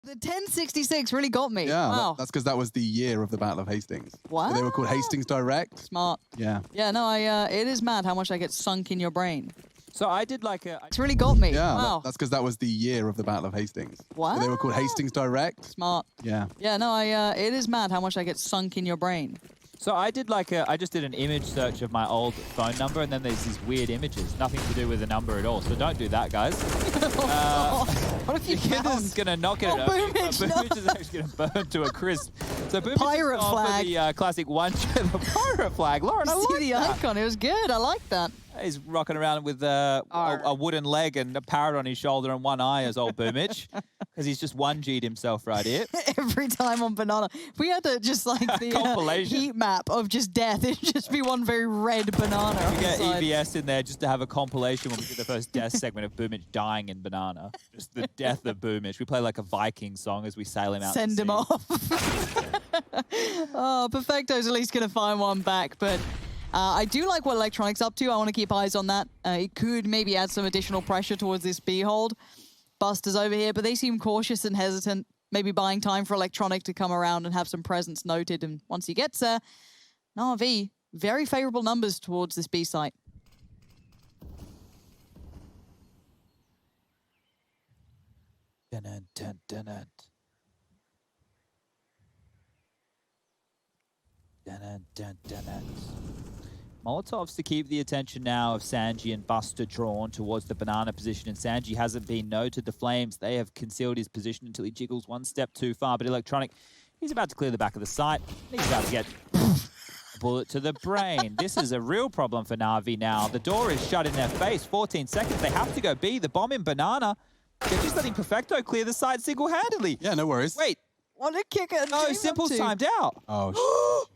The 1066 really got me. Yeah, wow. that's because that was the year of the Battle of Hastings. Wow. So they were called Hastings Direct. Smart. Yeah. Yeah, no, it is mad how much I get sunk in your brain. So I did like a... It's really got me. Yeah, wow. that's because that was the year of the Battle of Hastings. Wow. So they were called Hastings Direct. Smart. Yeah. Yeah, no, it is mad how much I get sunk in your brain. So I did like a... I just did an image search of my old phone number, and then there's these weird images. Nothing to do with the number at all. So don't do that, guys. What if you Kinder's is going to knock it. Boomage, Boomage is actually going to burn to a crisp. So Boomage pirate flag. For the classic one. The pirate flag. Lauren, I see like the that. icon. It was good. I like that. He's rocking around with a wooden leg and a parrot on his shoulder and one eye as old Boomage. Because he's just 1G'd himself right here. Every time on Banana. If we had to just like the heat map of just death, it'd just be one very red banana. We get EVS in there just to have a compilation when we do the first death segment of Boomage dying in Banana. Just the death of Boomage. We play like a Viking song as we sail him out. Send him off. Oh, Perfecto's at least going to find one back, but I do like what Electronic's up to. I want to keep eyes on that. It could maybe add some additional pressure towards this B hold. Buster's over here, but they seem cautious and hesitant, maybe buying time for Electronic to come around and have some presence noted. And once he gets there, NAVI, very favorable numbers towards this B site. Molotovs to keep the attention now of Sanji and Buster drawn towards the banana position, and Sanji hasn't been noted. The Flames, they have concealed his position until he jiggles one step too far, but Electronic, he's about to clear the back of the site. He's about to get a bullet to the brain. This is a real problem for Na'Vi now. The door is shut in their face. 14 seconds. They have to go B. The bomb in banana. They're just letting Perfecto clear the site single-handedly. Yeah, no worries. Wait. What a kicker. No, Simple's timed out. Oh,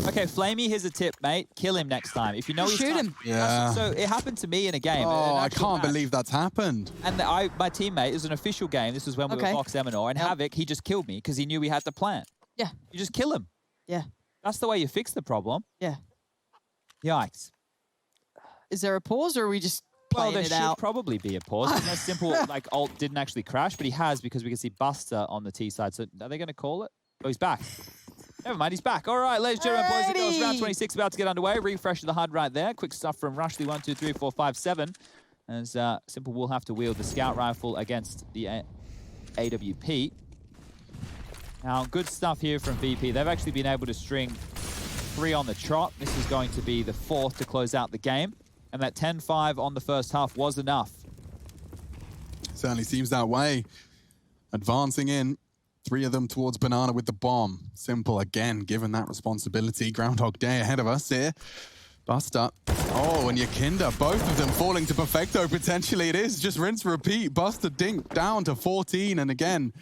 Okay, Flamey, here's a tip, mate. Kill him next time. If you know he's shoot him. Yeah. So it happened to me in a game. Oh, I can't believe that's happened. And my teammate, it was an official game. This was when we were Fox Eminor. And Havoc, he just killed me because he knew we had the plant. Yeah. You just kill him. Yeah. That's the way you fix the problem. Yeah. Yikes. Is there a pause, or are we just playing there it out? should probably be a pause. Unless Simple, like, ult didn't actually crash, but he has because we can see Buster on the T side. So are they going to call it? Oh, he's back. Never mind, he's back. All right, ladies and gentlemen, boys and girls, round 26 about to get underway. Refresh of the HUD right there. Quick stuff from Rushley, 1, 2, 3, 4, 5, 7. As Simple will have to wield the scout rifle against the AWP. Now, good stuff here from VP. They've actually been able to string 3 on the trot. This is going to be the 4th to close out the game. And that 10-5 on the first half was enough. Certainly seems that way. Advancing in. 3 of them towards Banana with the bomb. Simple again, given that responsibility. Groundhog Day ahead of us here. Buster. Oh, and Yakinda, both of them falling to Perfecto potentially. It is just rinse, repeat. Buster dink down to 14. And again,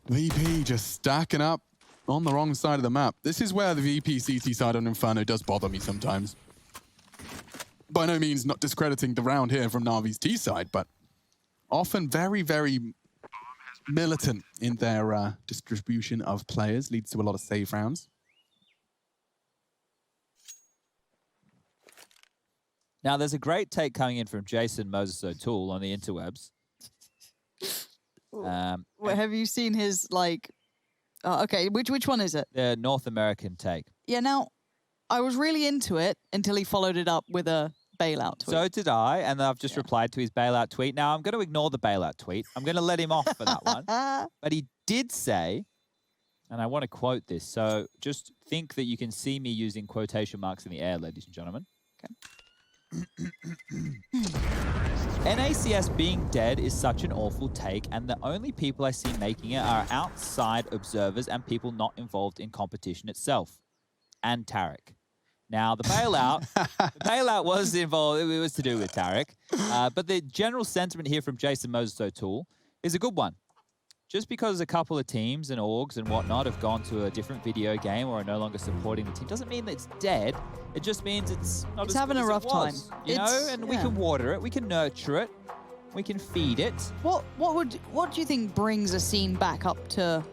VP just stacking up on the wrong side of the map. This is where the VP CT side on Inferno does bother me sometimes. By no means not discrediting the round here from Navi's T side, but often very, very militant in their distribution of players, leads to a lot of save rounds. Now, there's a great take coming in from Jason Moses O'Toole on the interwebs. Have you seen his, like... okay, which one is it? The North American take. Yeah, now, I was really into it until he followed it up with a bailout tweet. So did I, and I've just replied to his bailout tweet. Now, I'm going to ignore the bailout tweet. I'm going to let him off for that one. But he did say, and I want to quote this, so just think that you can see me using quotation marks in the air, ladies and gentlemen. Okay. NACS being dead is such an awful take, and the only people I see making it are outside observers and people not involved in competition itself. And Tarek. Now, the bailout was involved, it was to do with Tarek. But the general sentiment here from Jason Moses O'Toole is a good one. Just because a couple of teams and orgs and whatnot have gone to a different video game or are no longer supporting the team doesn't mean that it's dead. It just means it's not as having a rough time. You know, and we can water it, we can nurture it, we can feed it. What do you think brings a scene back up to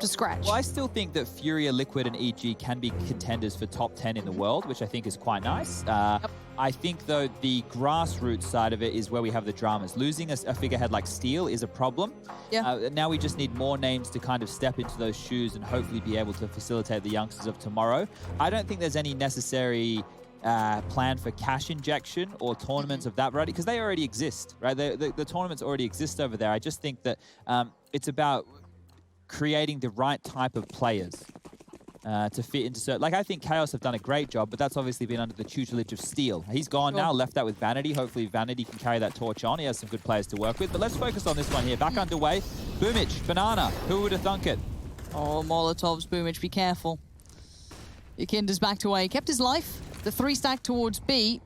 scratch? Well, I still think that Furia, Liquid, and EG can be contenders for top 10 in the world, which I think is quite nice. I think, though, the grassroots side of it is where we have the dramas. Losing a figurehead like Steel is a problem. Yeah. Now we just need more names to kind of step into those shoes and hopefully be able to facilitate the youngsters of tomorrow. I don't think there's any necessary plan for cash injection or tournaments of that variety because they already exist, right? The tournaments already exist over there. I just think that it's about creating the right type of players. To fit into certain... Like, I think Chaos have done a great job, but that's obviously been under the tutelage of Steel. He's gone now, left that with Vanity. Hopefully Vanity can carry that torch on. He has some good players to work with. But let's focus on this one here. Back underway. Boomich, Banana. Who would have thunk it? Oh, Molotovs, Boomich, be careful. Yakinda's backed away. Kept his life. The 3-stack towards B.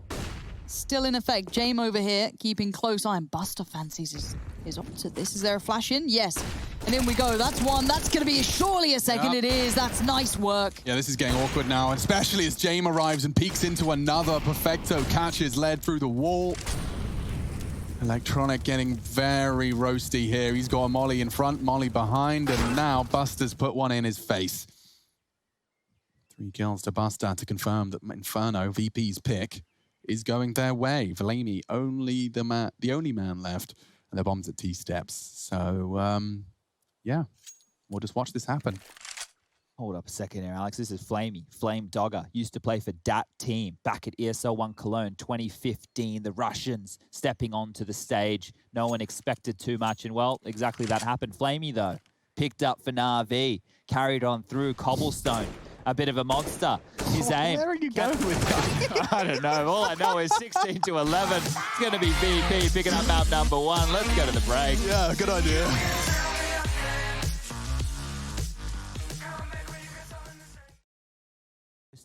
Still in effect. Jame over here, keeping close eye. And Buster fancies his opposite. This is there a flash in? Yes. And in we go. That's one. That's going to be surely a second. It is. That's nice work. Yeah, this is getting awkward now, especially as Jame arrives and peeks into another. Perfecto catches led through the wall. Electronic getting very roasty here. He's got Molly in front, Molly behind, and now Buster's put one in his face. 3 kills to Buster to confirm that Inferno, VP's pick, is going their way. Valemi, the only man left, and the bomb's at T-steps. So, yeah, we'll just watch this happen. Hold up a second here, Alex. This is Flamey, Flame Dogger. Used to play for that team back at ESL 1 Cologne 2015. The Russians stepping onto the stage. No one expected too much, and well, exactly that happened. Flamey, though, picked up for NAVI, carried on through Cobblestone. A bit of a monster. His aim. Where are you going with that? I don't know. All I know is 16 to 11. It's going to be VP picking up map number 1. Let's go to the break. Yeah, good idea.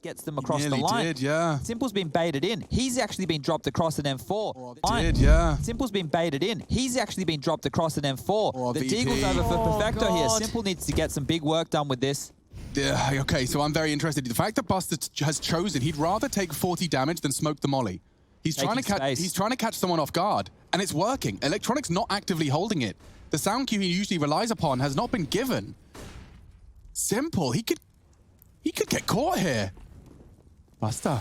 Gets them across the Nearly line. did, yeah. Simple's been baited in. He's actually been dropped across an M4. Oh, did, yeah. Simple's been baited in. He's actually been dropped across an M4. Oh, the VP. Deagle's over for Perfecto here. God. Simple needs to get some big work done with this. Yeah, okay, so I'm very interested. The fact that Buster has chosen, he'd rather take 40 damage than smoke the molly. He's trying to catch someone off guard, and it's working. Electronic's not actively holding it. The sound cue he usually relies upon has not been given. Simple, he could get caught here. Buster,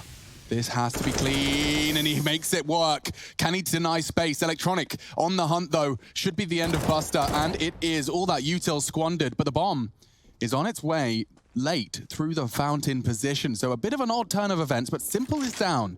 this has to be clean, and he makes it work. Can he deny space? Electronic on the hunt, though. Should be the end of Buster, and it is. All that util squandered, but the bomb is on its way late through the fountain position. So a bit of an odd turn of events, but Simple is down.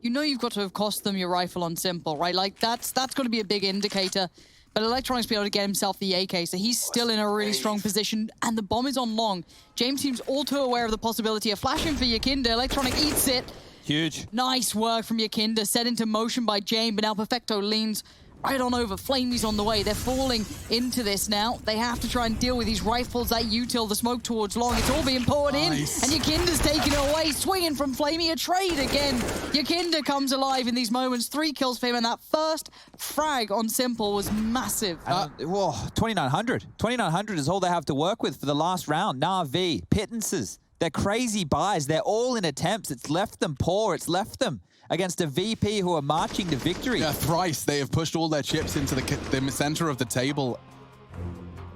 You know you've got to have cost them your rifle on Simple, right? Like, that's going to be a big indicator. But Electronic's be able to get himself the AK, so he's still in a really strong position, and the bomb is on long. James seems all too aware of the possibility of flashing for Yakinda. Electronic eats it. Huge. Nice work from Yakinda, set into motion by James, but now Perfecto leans right on over. Flamey's on the way. They're falling into this now. They have to try and deal with these rifles, that util, the smoke towards long. It's all being poured in, and Yakinda's taking it away. Swinging from Flamey, a trade again. Yakinda comes alive in these moments. 3 kills for him, and that first frag on Simple was massive. 2,900. 2,900 is all they have to work with for the last round. Na'Vi, pittances. They're crazy buys. They're all in attempts. It's left them poor. It's left them against a VP who are marching to victory. Yeah, thrice they have pushed all their chips into the center of the table.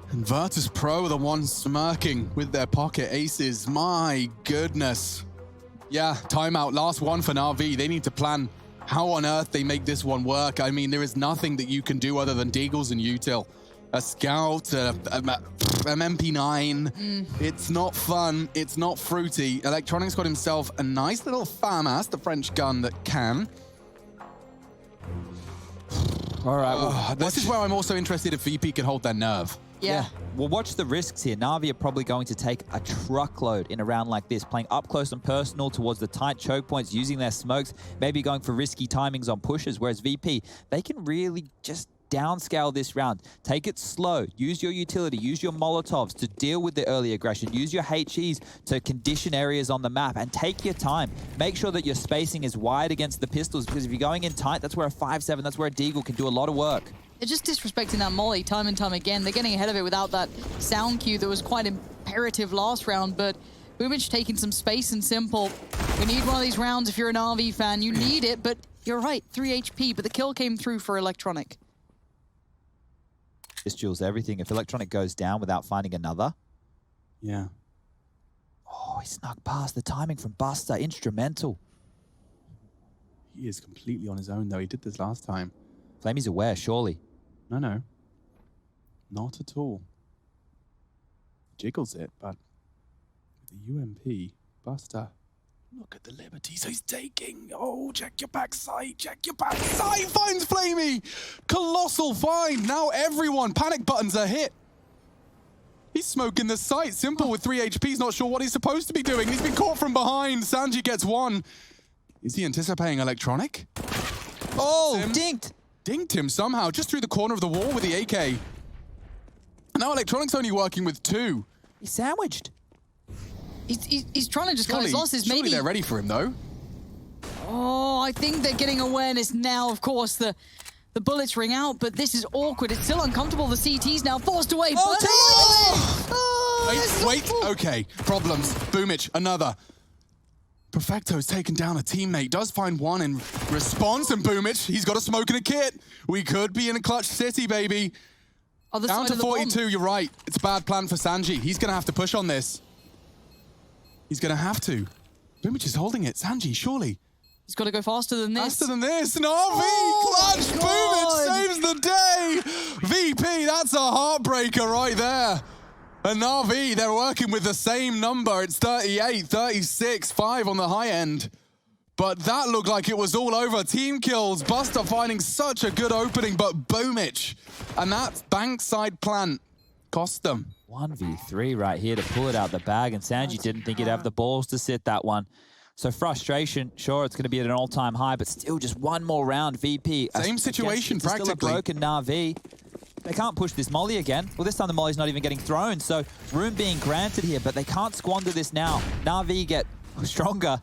And VIRTUS.PRO, the ones smirking with their pocket aces. My goodness. Yeah, timeout. Last one for NAVI. They need to plan how on earth they make this one work. I mean, there is nothing that you can do other than Deagles and util. A scout, an MP9. It's not fun. It's not fruity. Electronic's got himself a nice little FAMAS, the French gun that can. All right. Well, this is where I'm also interested if VP can hold their nerve. Yeah. Well, watch the risks here. Na'Vi are probably going to take a truckload in a round like this, playing up close and personal towards the tight choke points, using their smokes, maybe going for risky timings on pushes, whereas VP, they can really just downscale this round. Take it slow. Use your utility. Use your Molotovs to deal with the early aggression. Use your HEs to condition areas on the map and take your time. Make sure that your spacing is wide against the pistols, because if you're going in tight, that's where a 5-7, that's where a Deagle can do a lot of work. They're just disrespecting that molly time and time again. They're getting ahead of it without that sound cue that was quite imperative last round, but Boomich taking some space and Simple. We need one of these rounds if you're an RV fan. You need it, but you're right, 3 HP, but the kill came through for Electronic. This duels everything. If Electronic goes down without finding another. Yeah. Oh, he snuck past. The timing from Buster, instrumental. He is completely on his own, though. He did this last time. Flamey's aware, surely. No. Not at all. Jiggles it, but with the UMP, Buster, look at the liberties he's taking. Oh, check your backside, finds Flamey! Colossal find, now everyone, panic buttons are hit. He's smoking the site, Simple with 3 HP, he's not sure what he's supposed to be doing. He's been caught from behind, Sanji gets one. Is he anticipating electronic? Oh, dinked! Dinked him somehow, just through the corner of the wall with the AK. Now electronic's only working with 2. He's sandwiched. He's trying to just cut his losses. Maybe they're ready for him, though. Oh, I think they're getting awareness now. Of course, the bullets ring out, but this is awkward. It's still uncomfortable. The CT's now forced away. Wait. Okay, problems. Boomich, another. Perfecto's taken down a teammate. Does find one in response, and Boomich, he's got a smoke and a kit. We could be in a clutch city, baby. Down to 42, you're right. It's a bad plan for Sanji. He's going to have to push on this. He's going to have to. Boomich is holding it. Sanji, surely. He's got to go faster than this. Faster than this. NAVI! Clutch! Boomich saves the day! VP, that's a heartbreaker right there. And NAVI, they're working with the same number. It's 38, 36, 5 on the high end. But that looked like it was all over. Team kills. Buster finding such a good opening, but Boomich. And that bankside plant cost them. 1v3 right here to pull it out the bag, and Sanji didn't think he'd have the balls to sit that one. So frustration, sure, it's going to be at an all-time high, but still just one more round. VP. Same situation, practically. Still a broken NAVI. They can't push this molly again. Well, this time the molly's not even getting thrown, so room being granted here, but they can't squander this now. NAVI get stronger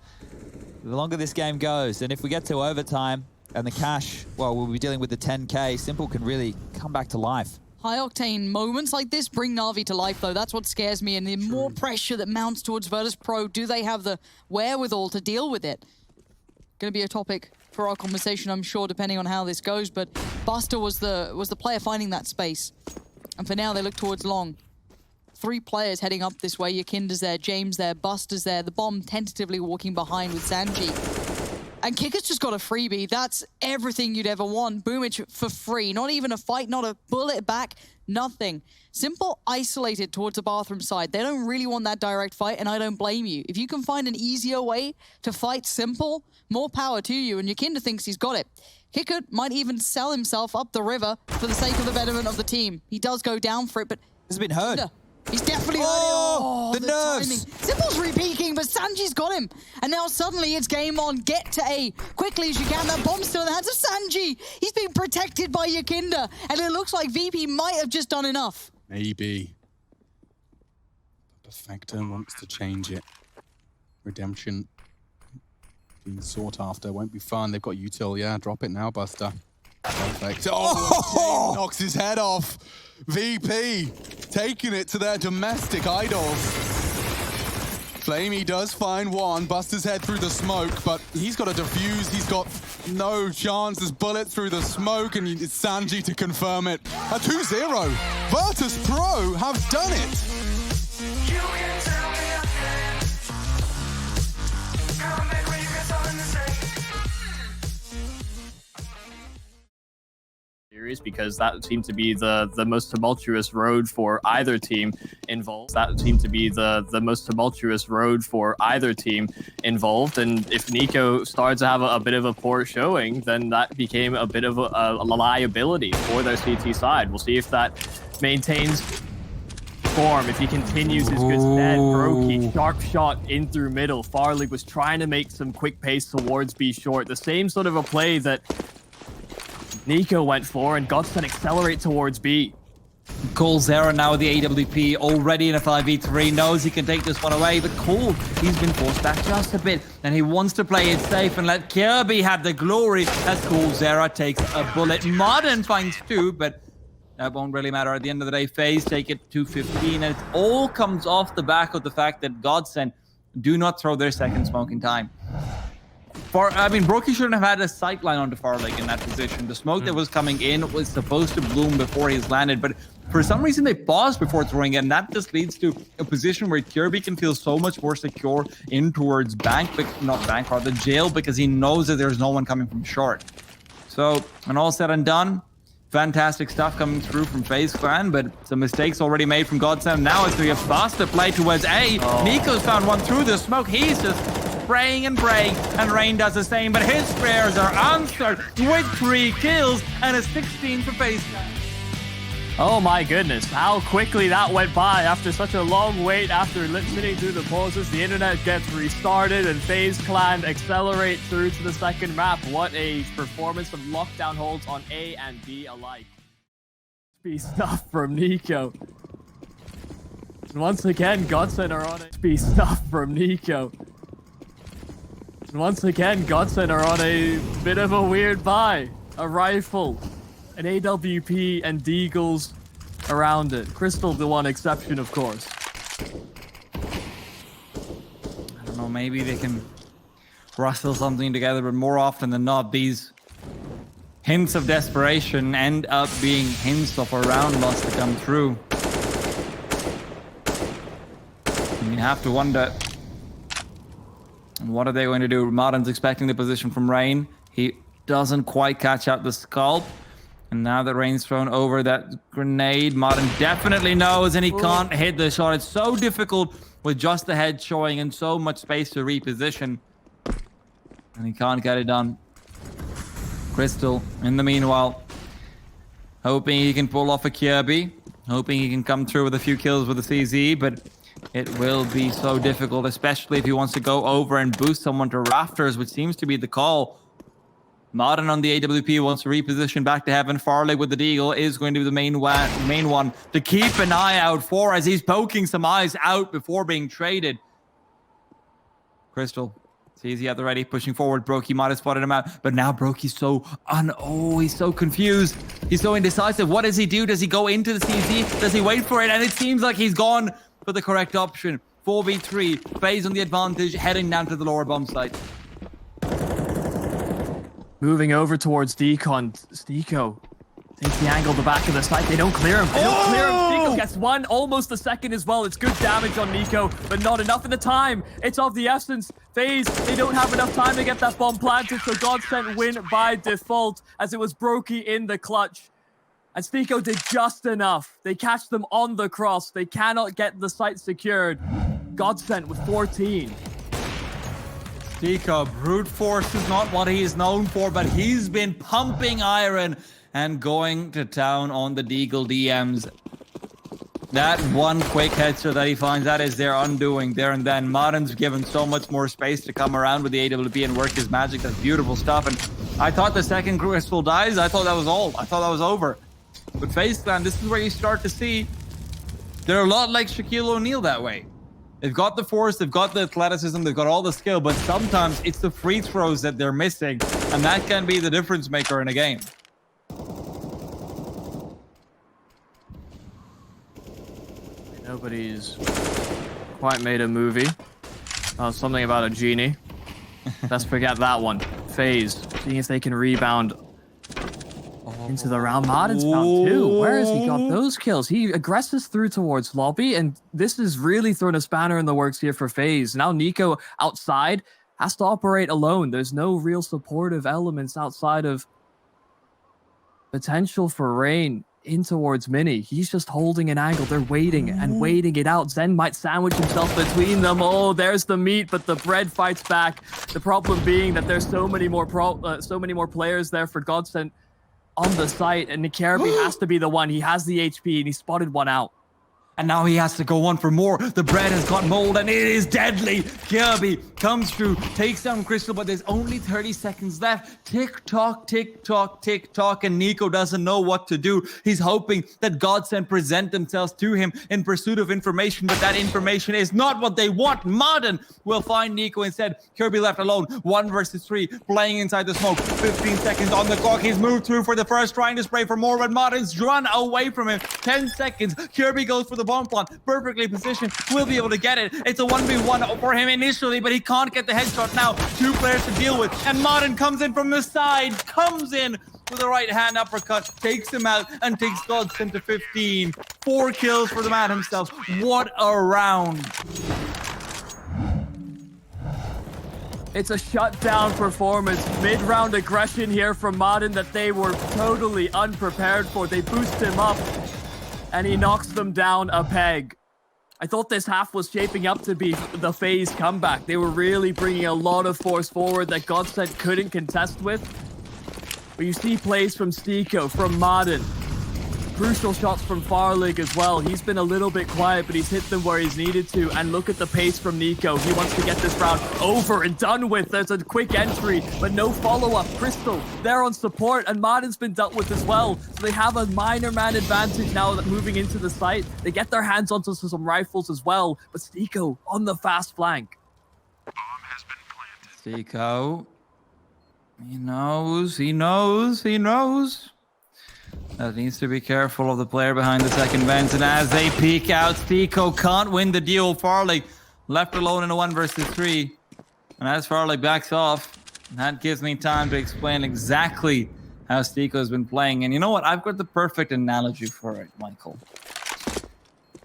the longer this game goes, and if we get to overtime and the cash, well, we'll be dealing with the 10K. Simple can really come back to life. High-octane moments like this bring Na'Vi to life, though. That's what scares me, and the more pressure that mounts towards Virtus.Pro, do they have the wherewithal to deal with it? Going to be a topic for our conversation, I'm sure, depending on how this goes, but Buster was the player finding that space. And for now, they look towards long. 3 players heading up this way. Yakinda's there, James there, Buster's there. The bomb tentatively walking behind with Sanji. And Kicker's just got a freebie. That's everything you'd ever want. Boomich for free. Not even a fight, not a bullet back, nothing. Simple isolated towards the bathroom side. They don't really want that direct fight, and I don't blame you. If you can find an easier way to fight Simple, more power to you, and Yakinda thinks he's got it. Kicker might even sell himself up the river for the sake of the betterment of the team. He does go down for it, but... Has been heard. He's definitely heard it. Oh, the nerves. Timing. Simple's re-peeking, but Sanji's got him. And now suddenly it's game on. Get to A quickly as you can. That bomb's still in the hands of Sanji. He's being protected by Yakinda. And it looks like VP might have just done enough. Maybe. Perfecto wants to change it. Redemption being sought after. Won't be fun. They've got util. Yeah, drop it now, Buster. Perfect. Oh, knocks his head off. VP taking it to their domestic idols. Flamey does find one. Buster's head through the smoke, but he's got to defuse. He's got no chance. There's bullets through the smoke, and it's Sanji to confirm it. A 2-0. VIRTUS.PRO have done it. You can tell me again. Come back when you got something to say. Because that seemed to be the most tumultuous road for either team involved. That seemed to be the most tumultuous road for either team involved. And if Nico started to have a bit of a poor showing, then that became a bit of a liability for their CT side. We'll see if that maintains form, if he continues his good stead. Brokey, sharp shot in through middle. Farley was trying to make some quick pace towards B short. The same sort of a play that Nico went for, and GODSENT accelerate towards B. coldzera now with the AWP, already in a 5v3, knows he can take this one away, but Cole, he's been forced back just a bit, and he wants to play it safe and let Kirby have the glory as coldzera takes a bullet. Modern finds 2, but that won't really matter. At the end of the day, FaZe take it to 15, and it all comes off the back of the fact that GODSENT do not throw their second smoke in time. Brokey shouldn't have had a sight line onto Farley in that position. The smoke that was coming in was supposed to bloom before he's landed, but For some reason, they pause before throwing it, and that just leads to a position where Kirby can feel so much more secure in towards bank, but not bank, rather jail, because he knows that there's no one coming from short. So, when all said and done, fantastic stuff coming through from FaZe Clan, but some mistakes already made from GODSENT. Now it's going to get faster play towards A. Nico's found one through the smoke. He's just praying and praying, and Rain does the same, but his prayers are answered with 3 kills and a 16 for FaZe Clan. Oh my goodness, how quickly that went by after such a long wait, after sitting through the pauses. The internet gets restarted and FaZe Clan accelerate through to the second map. What a performance from lockdown holds on A and B alike. Be stuff from Nico. And once again, GODSENT are on it. Be stuff from Nico. And once again, GODSENT are on a bit of a weird buy. A rifle, an AWP, and Deagles around it. Crystal, the one exception, of course. I don't know, maybe they can rustle something together, but more often than not, these hints of desperation end up being hints of a round loss to come through. And you have to wonder, what are they going to do? Martin's expecting the position from Rain. He doesn't quite catch out the scalp. And now that Rain's thrown over that grenade, Martin definitely knows, and he can't hit the shot. It's so difficult with just the head showing and so much space to reposition. And he can't get it done. Crystal, in the meanwhile, hoping he can pull off a Kirby. Hoping he can come through with a few kills with the CZ, but it will be so difficult, especially if he wants to go over and boost someone to rafters, which seems to be the call. Martin on the AWP wants to reposition back to heaven. Farley with the Deagle is going to be the main one to keep an eye out for, as he's poking some eyes out before being traded. Crystal sees he at the ready, pushing forward. Brokey might have spotted him out, but now Brokey's he's so confused. He's so indecisive. What does he do? Does he go into the CZ? Does he wait for it? And it seems like he's gone for the correct option. 4v3, FaZe on the advantage, heading down to the lower bomb site. Moving over towards Decon. Steeko takes the angle, the back of the site. They don't clear him. They don't clear him. Steeko gets one, almost the second as well. It's good damage on Nico, but not enough in the time. It's of the essence. FaZe, they don't have enough time to get that bomb planted, so GODSENT win by default, as it was Brokey in the clutch. And Steeko did just enough. They catch them on the cross. They cannot get the site secured. GODSENT with 14. Steeko, brute force is not what he is known for, but he's been pumping iron and going to town on the Deagle DMs. That one quick headshot that he finds, that is their undoing there and then. Martin's given so much more space to come around with the AWP and work his magic. That's beautiful stuff. And I thought the second Crystal dies, I thought that was all. I thought that was over. But FaZe Clan, this is where you start to see they're a lot like Shaquille O'Neal that way. They've got the force, they've got the athleticism, they've got all the skill, but sometimes it's the free throws that they're missing, and that can be the difference maker in a game. Nobody's quite made a movie. Something about a genie. Let's forget that one. FaZe, seeing if they can rebound into the round. Martin's found 2. Where has he got those kills? He aggresses through towards lobby, and this is really throwing a spanner in the works here for FaZe. Now Nico outside has to operate alone. There's no real supportive elements outside of potential for Rain in towards Mini. He's just holding an angle. They're waiting and waiting it out. Zen might sandwich himself between them. Oh, there's the meat, but the bread fights back. The problem being that there's so many more players there for GODSENT on the site, and Kirby has to be the one. He has the HP, and he spotted one out. And now he has to go on for more. The bread has got mold, and it is deadly. Kirby comes through, takes down Crystal, but there's only 30 seconds left. Tick-tock, tick-tock, tick-tock, and Nico doesn't know what to do. He's hoping that GODSENT present themselves to him in pursuit of information, but that information is not what they want. Martin will find Nico instead. Kirby left alone, 1 versus 3, playing inside the smoke. 15 seconds on the clock. He's moved through for the first, trying to spray for more, but Martin's run away from him. 10 seconds. Kirby goes for the bomb plant, perfectly positioned, will be able to get it. It's a 1v1 for him initially, but he can't get the headshot now. 2 players to deal with, and Martin comes in from the side, comes in with a right-hand uppercut, takes him out, and takes GODSENT to 15. 4 kills for the man himself. What a round. It's a shutdown performance. Mid-round aggression here from Modern that they were totally unprepared for. They boost him up, and he knocks them down a peg. I thought this half was shaping up to be the FaZe comeback. They were really bringing a lot of force forward that GODSENT couldn't contest with. But you see plays from Stiko, from Modern. Crucial shots from Farlig as well. He's been a little bit quiet, but he's hit them where he's needed to. And look at the pace from Nico. He wants to get this round over and done with. There's a quick entry, but no follow-up. Crystal, they're on support, and Modern's been dealt with as well. So they have a minor man advantage now that moving into the site. They get their hands onto some rifles as well. But Stiko on the fast flank. Stiko. He knows. That needs to be careful of the player behind the second vent. And as they peek out, Stiko can't win the duel. Farlig left alone in a 1 versus 3. And as Farlig backs off, that gives me time to explain exactly how Stiko's been playing. And you know what? I've got the perfect analogy for it, Michael.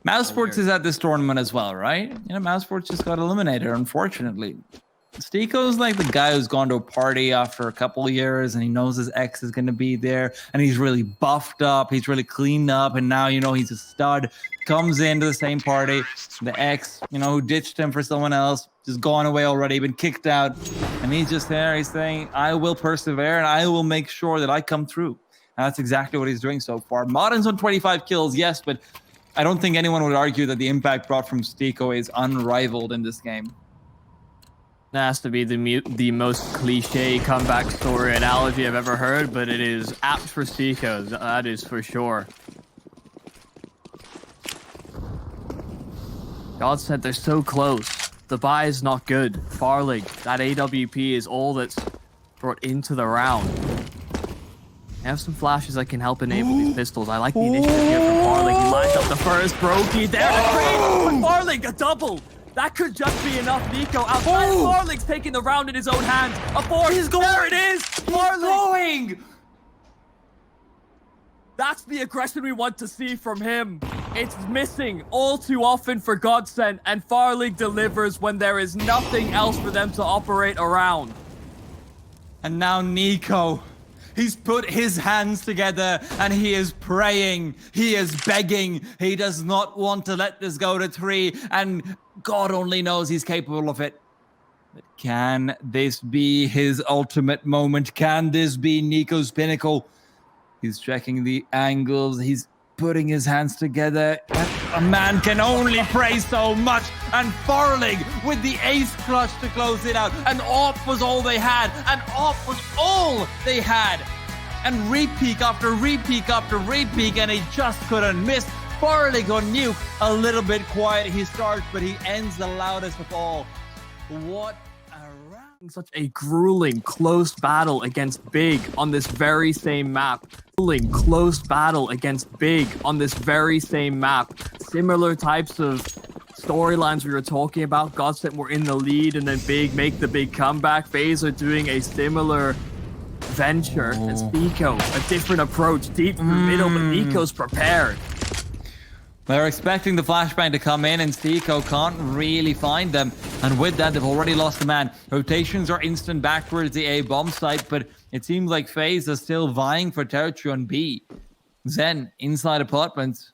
Mousesports is at this tournament as well, right? You know, Mousesports just got eliminated, unfortunately. Stiko's like the guy who's gone to a party after a couple of years and he knows his ex is going to be there and he's really buffed up, he's really cleaned up, and now, you know, he's a stud. Comes into the same party, the ex, you know, who ditched him for someone else, just gone away already, been kicked out, and he's just there, he's saying, I will persevere and I will make sure that I come through. And that's exactly what he's doing so far. Modern's on 25 kills, yes, but I don't think anyone would argue that the impact brought from Stiko is unrivaled in this game. That has to be the most cliche comeback story analogy I've ever heard, but it is apt for Stiko, that is for sure. GODSENT, they're so close. The buy is not good. Farlig, that AWP is all that's brought into the round. I have some flashes that can help enable these pistols. I like the initiative here from Farlig. He lines up the first Brokey there. But Farlig, a double. That could just be enough. Nico outside. Farlig's taking the round in his own hands. A 4. He's going. There it is. Farlig Going. That's the aggression we want to see from him. It's missing all too often for GODSENT, and Farlig delivers when there is nothing else for them to operate around. And now Nico. He's put his hands together and he is praying. He is begging. He does not want to let this go to 3. And God only knows he's capable of it. But can this be his ultimate moment? Can this be Nico's pinnacle? He's checking the angles. He's putting his hands together. A man can only pray so much. And Farlig with the ace clutch to close it out. And AWP was all they had. And AWP was all they had. And repeat after repeat after repeat. And he just couldn't miss. Farlig on nuke. A little bit quiet he starts, but he ends the loudest of all. What a round. Such a grueling, close battle against Big on this very same map. Grueling, close battle against Big on this very same map. Similar types of storylines we were talking about. GODSENT were in the lead and then Big make the big comeback. FaZe are doing a similar venture as Nico. A different approach, deep in the middle, but Nico's prepared. They're expecting the flashbang to come in and Stiko can't really find them. And with that, they've already lost a man. Rotations are instant back towards the A bomb site, but it seems like FaZe is still vying for territory on B. Zen, inside apartments,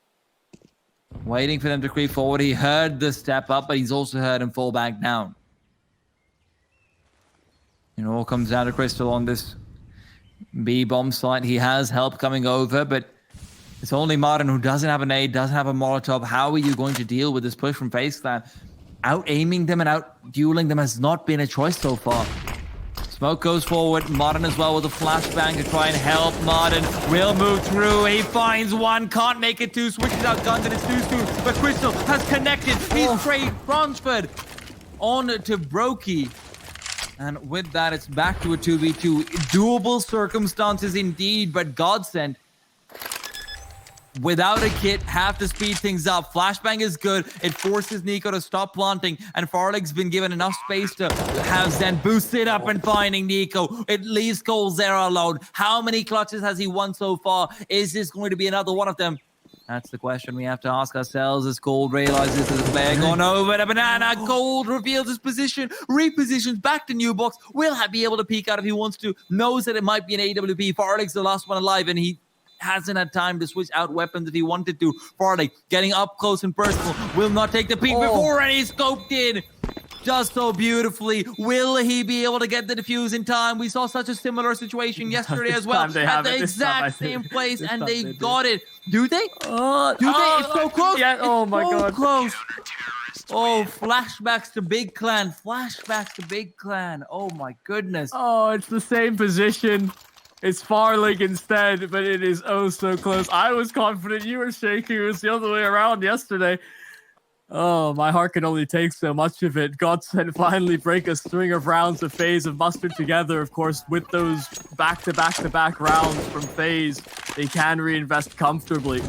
waiting for them to creep forward. He heard the step up, but he's also heard him fall back down. It all comes down to Crystal on this B bomb site. He has help coming over, but it's only Modern who doesn't have an aid, doesn't have a Molotov. How are you going to deal with this push from FaZe Clan? Out-aiming them and out-dueling them has not been a choice so far. Smoke goes forward. Modern as well with a flashbang to try and help. Modern will move through. He finds one, can't make it 2. Switches out guns and it's too soon. But Crystal has connected. He's transferred on to Brokey. And with that, it's back to a 2v2. Doable circumstances indeed, but GODSENT without a kit, have to speed things up. Flashbang is good. It forces Nico to stop planting, and Farlig's been given enough space to have Zen boost it up and finding Nico. It leaves Coldzera alone. How many clutches has he won so far? Is this going to be another one of them? That's the question we have to ask ourselves as Gold realizes there's a player gone over the banana. Gold reveals his position, repositions back to new box. Will be able to peek out if he wants to. Knows that it might be an AWP. Farlig's the last one alive, and he hasn't had time to switch out weapons if he wanted to. Farlig getting up close and personal. Will not take the peek before, and he's scoped in. Just so beautifully. Will he be able to get the defuse in time? We saw such a similar situation yesterday as well. At the exact same place, and they got it. Do they? Do they? It's so close. Yeah. Oh my God. Close. Oh, flashbacks to Big Clan. Flashbacks to Big Clan. Oh my goodness. Oh, it's the same position. It's Farlig instead, but it is oh so close. I was confident, you were shaking. It was the other way around yesterday. Oh, my heart can only take so much of it. GODSENT finally break a string of rounds of FaZe have mustered together. Of course, with those back-to-back-to-back rounds from FaZe, they can reinvest comfortably.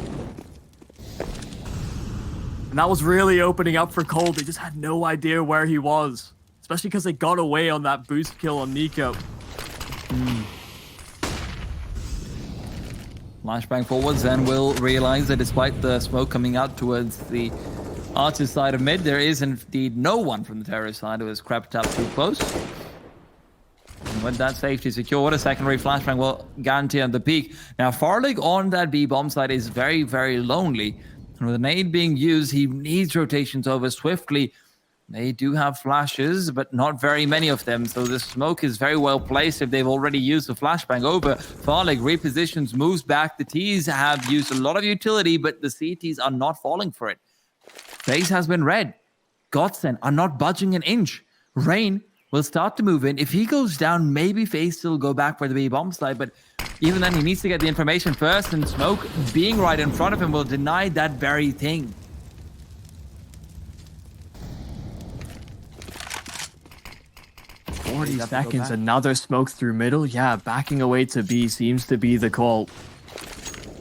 And that was really opening up for Cold. They just had no idea where he was, especially because they got away on that boost kill on Nico. Flashbang forwards, then will realize that despite the smoke coming out towards the Archer's side of mid, there is indeed no one from the terrorist side who has crept up too close. And with that safety secured, a secondary flashbang will guarantee on the peak. Now, Farlig on that B bomb side is very, very lonely. And with an nade being used, he needs rotations over swiftly. They do have flashes, but not very many of them. So the smoke is very well placed if they've already used the flashbang over. Farlig repositions, moves back. The Ts have used a lot of utility, but the CTs are not falling for it. FaZe has been read. GODSENT are not budging an inch. Rain will start to move in. If he goes down, maybe FaZe still go back for the B bomb side, but even then he needs to get the information first, and Smoke being right in front of him will deny that very thing. Seconds, another smoke through middle. Yeah, backing away to B seems to be the call.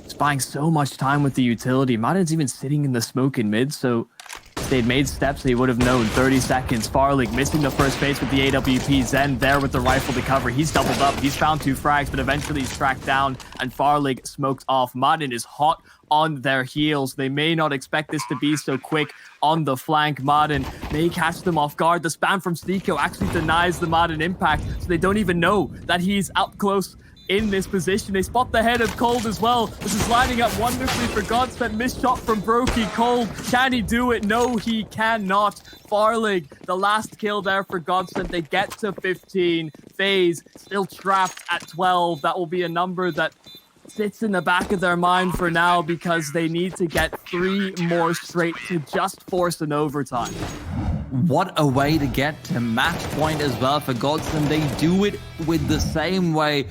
It's buying so much time with the utility. Madden's even sitting in the smoke in mid, so if they'd made steps, they would have known. 30 seconds. Farlig missing the first base with the AWP. Zen there with the rifle to cover. He's doubled up. He's found 2 frags, but eventually he's tracked down, and Farlig smokes off. Madden is hot on their heels. They may not expect this to be so quick on the flank. Madden may catch them off guard. The spam from Stiko actually denies the Madden impact, so they don't even know that he's up close in this position. They spot the head of Cold as well. This is lining up wonderfully for GODSENT. Missed shot from Brokey. Cold, can he do it? No, he cannot. Farlig, the last kill there for GODSENT. They get to 15. FaZe still trapped at 12. That will be a number that sits in the back of their mind for now, because they need to get 3 more straight to just force an overtime. What a way to get to match point as well for GODSENT. They do it with the same way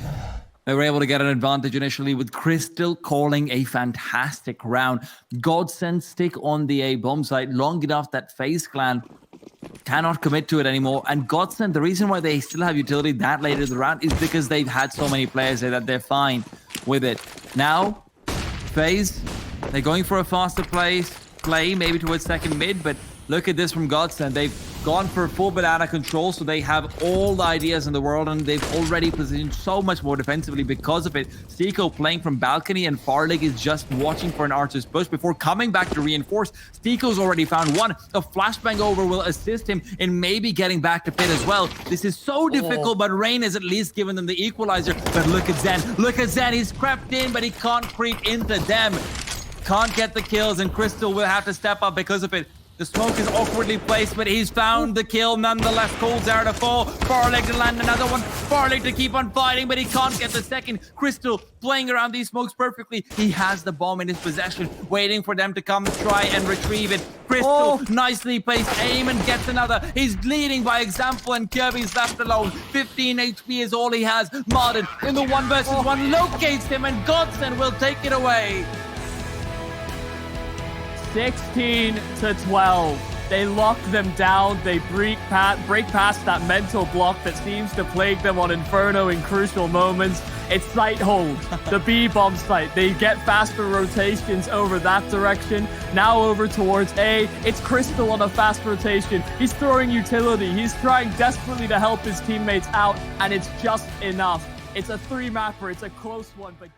they were able to get an advantage initially, with Crystal calling a fantastic round. GODSENT stick on the A bomb site long enough that FaZe Clan cannot commit to it anymore. And GODSENT, the reason why they still have utility that late in the round is because they've had so many players there that they're fine with it. Now, FaZe, they're going for a faster play, maybe towards second mid, but look at this from GODSENT. They've gone for full banana control, so they have all the ideas in the world, and they've already positioned so much more defensively because of it. Stiko playing from balcony, and Farlig is just watching for an Archer's push before coming back to reinforce. Stiko's already found one. A flashbang over will assist him in maybe getting back to pit as well. This is so difficult, but Rain has at least given them the equalizer. But look at Zen. Look at Zen. He's crept in, but he can't creep into them. Can't get the kills, and Crystal will have to step up because of it. The smoke is awkwardly placed, but he's found the kill nonetheless. Coldzera to fall. Farlig to land another one. Farlig to keep on fighting, but he can't get the second. Crystal playing around these smokes perfectly. He has the bomb in his possession, waiting for them to come try and retrieve it. Crystal nicely placed aim and gets another. He's leading by example, and Kirby's left alone. 15 HP is all he has. Martin in the 1 versus 1 locates him, and GODSENT will take it away. 16 to 12. They lock them down. They break past that mental block that seems to plague them on Inferno in crucial moments. It's site hold, the B-bomb site. They get faster rotations over that direction. Now over towards A. It's Crystal on a fast rotation. He's throwing utility. He's trying desperately to help his teammates out, and it's just enough. It's a 3-mapper. It's a close one, but